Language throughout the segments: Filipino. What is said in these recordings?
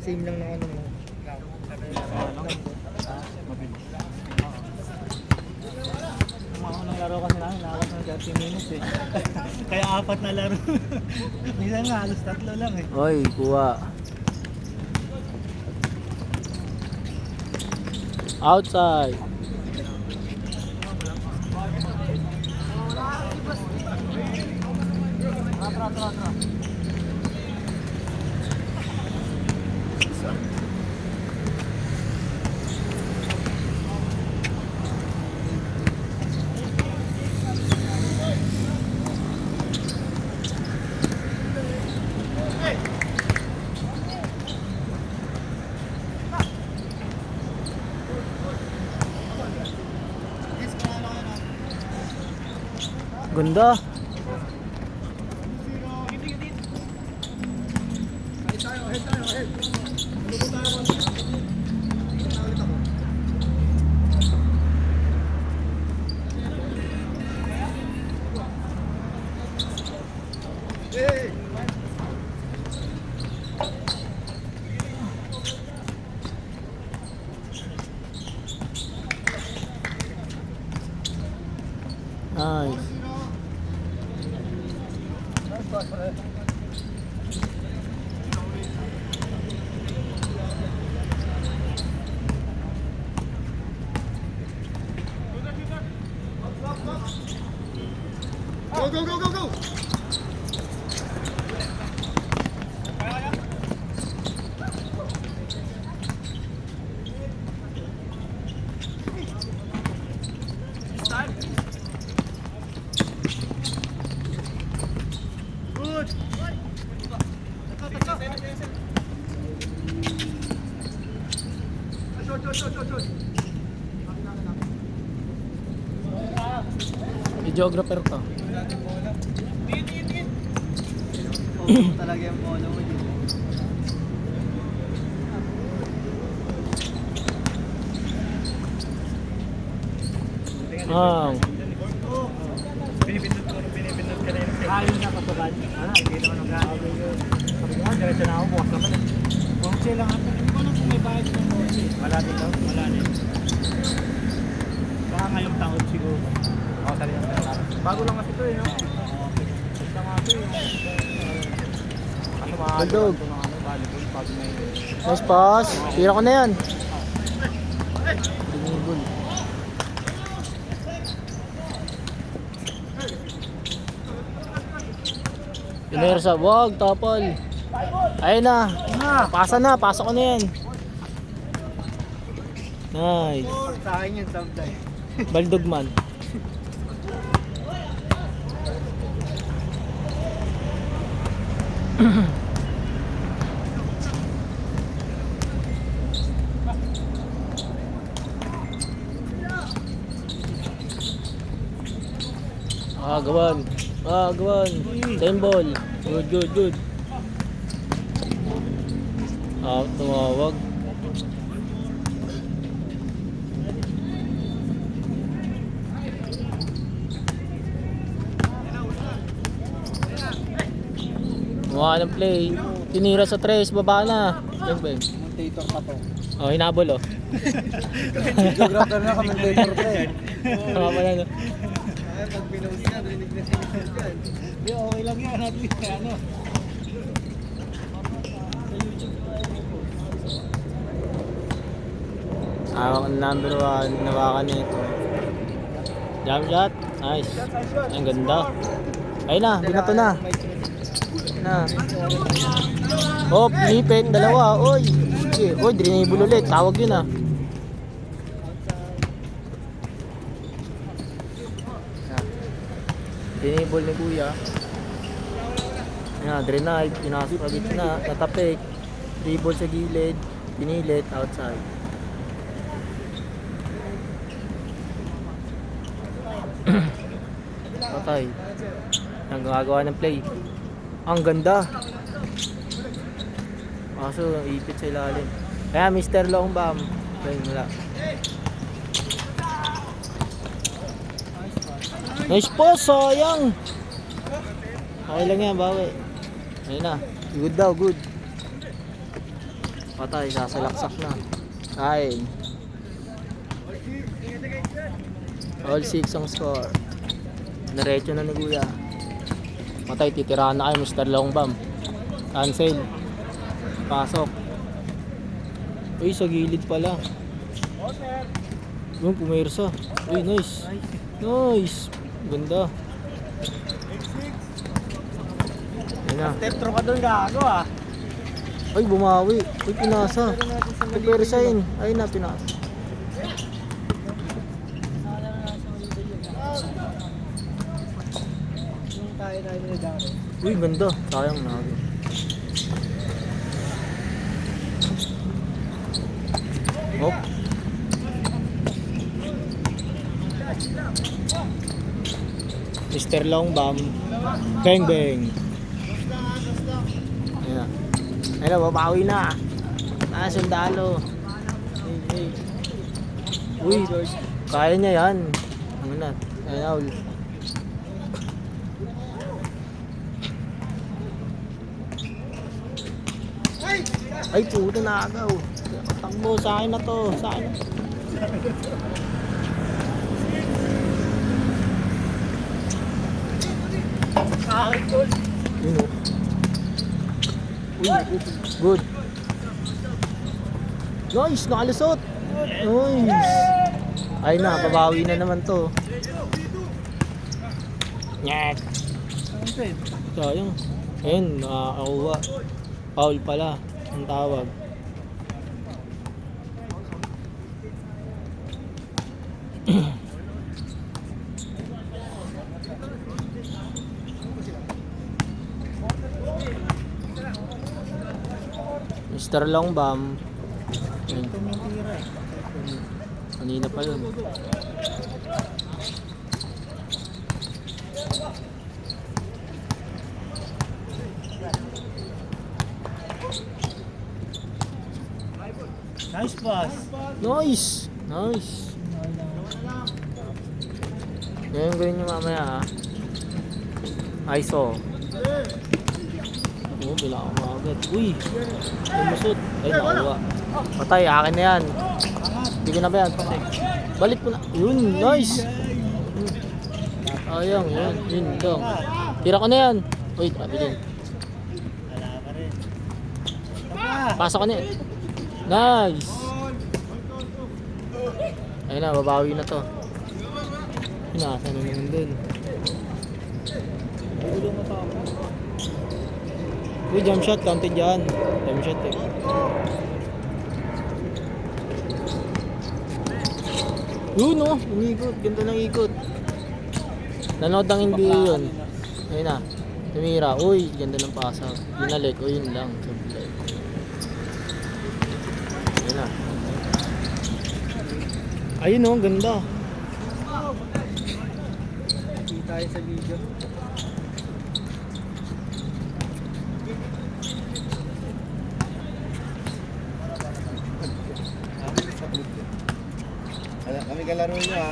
Same lang ng ano mo. Mabilis. Mga unang laro kasi namin, nakakot ng 30 minutes eh. Kaya 4 na laro. Minsan nga, halos 3 lang eh. Oy, kuha. Outside. Ganda. Nice. Go, go, go, go, go! Videographer to. Talaga yung polo mo dito. Pinipindot ka na yun. Ayun na kapagad. Hindi naman ang gano'n. Sabi ko, diretso na ako. Bukas naman eh. Bongse lang ako. Hindi ko alam kung may bayad ng bongse. Wala dito? Wala din. Baka ngayong taon siguro. Ako talaga na. Bago lang kasi ito eh. Basta nga ito eh. Baldog. Nice pass. Tira ko na yan. Binibol. Pinersa. Wag. Tapal. Ayun na. Pasa na. Pasok ko na yan. Nice. Sa akin yun, sometime. Baldog man. Gawan. Gawan. Same ball. Good, good, good. Tumawag. Mukha ng play. Tinira sa tres. Baba na. Commentator pa to. Hinabol oh. Videographer na, commentator pa eh. Tama pala no. Pag pinost yan, rinig na sinig yan. Hindi, okay lang yan. At least, ano. Hawak ng number 1. Nawakan nito. Jump shot. Nice. Ang ganda. Ayun na. Binato na. Oh, lipit. Dalawa. Oy. Oy, drinable ulit. Tawag yun ah. Drinable ni Kuya. Yan, drenade. Pinasok sa gitna. Natapik. Dribble sa gilid. Pinilit. Outside. Patay. Ang gumagawa ng play. Ang ganda. Kaso ipit sa ilalim. Kaya Mr. Long Bomb. Ayun, wala. Nice po, sayang. Okay lang yan, bawi. Ayun na. Good daw, good. Patay, sasalaksak na. Kain. All 6 ang score. Diretso na ni Kuya. Patay, titirahan na kayo, Mr. Longbam. Cancel. Pasok. Uy, sa gilid pala. Yung pumirsa. Uy, nice. Nice. Ganda. Ayun na. Step through ka doon, gago ah. Ay, bumawi. Uy, pinasa. Pumirsahin. Ayun na, pinasa. Yung tayo nila dami. Uy, ganda. Sayang na. Hop. Mr. Longbam. Bang bang. Ayan na. Ayun na, babawi na. Sundalo. Uy, kaya niya yan. Ano na. Ayun na, ulit. Ay, puto na agaw. Takbo, sa akin na to. Sa akin na. Yun o. Uy, good. Nice, nakalusot. Nice. Ay na, babawi na naman to. Nyek. Sayang. Ayun, nakakakuha. Foul pala ang tawag. Mr. Longbam. Ayun. Kanina pa yun. Nice pass. Nice! Nice! Ngayon gawin nyo mamaya ha. ISO. Oo, bila ako maagad. Uy! Lumusot. Ay, nakuha. Patay, akin na yan. Hindi ko na ba yan? Balik ko na. Yun, nice! Ayang, yun. Yun, lang. Tira ko na yan. Uy, grabe din. Wala ka rin. Pasok ko na yan. Nice! Ayun na, babawi na to. Pinasa na naman dun. Uy, jump shot, counted dyan. Jump shot eh. Yun oh, umikot. Ganda ng ikot. Nanood ng NBA yun. Ayun na, tumira. Uy, ganda ng pasa. Binalik, o yun lang. Ayun na. Ayun oh, ganda. Kita tayo sa video. Kami kalaro nyo ha.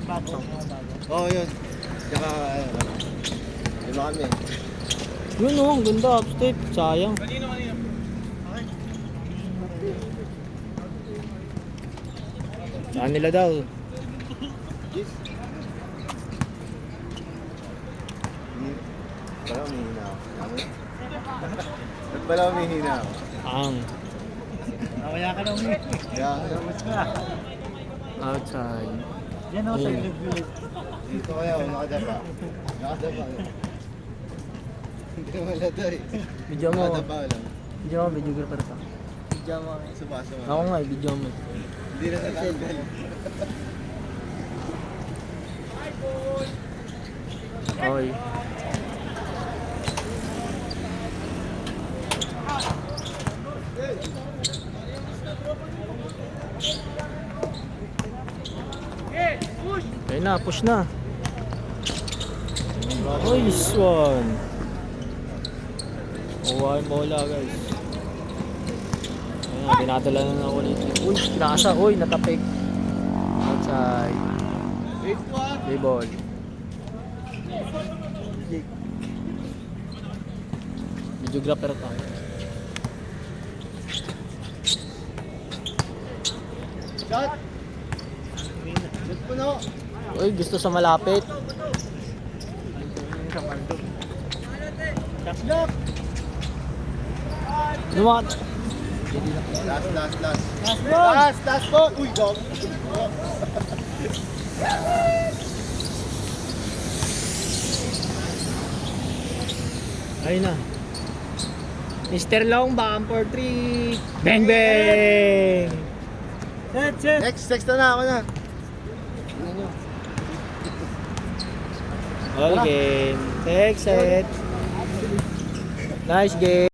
Bago. Oo yun. Tsaka iba kami. Yun oh, ang ganda. Upstep. Sayang. Saan nila daw? Yes. Pala umihina ako. Ba't pala umihina ako? Ang Kaya ka na ulit. Kaya outside. Yan ako sa Ayun. ilog. dito kaya ako nakadapa. Nakadapa. Hindi naman lata eh. Video mo. Nakadapa lang. Video mo, videographer ka. Pijama. Sumasama. Ako nga, video mo. Hindi na natanggal. Okay. Ayun na, push na. Nice one. Kuha yung bola guys. Ayun na, dinadala na ako ulit. Uy, pinasa. Uy, natapik. Outside. Play ball. Videographer ka. Shot! Shot po no! Uy, gusto sa malapit. Taslok! Lumakat. Last. Last ball! Last po! Uy, dog! Ayun na. Mr. Long, back for 3. Bang, bang! Set! Next na ako na. Tingnan nyo. All game. Take set. Nice game.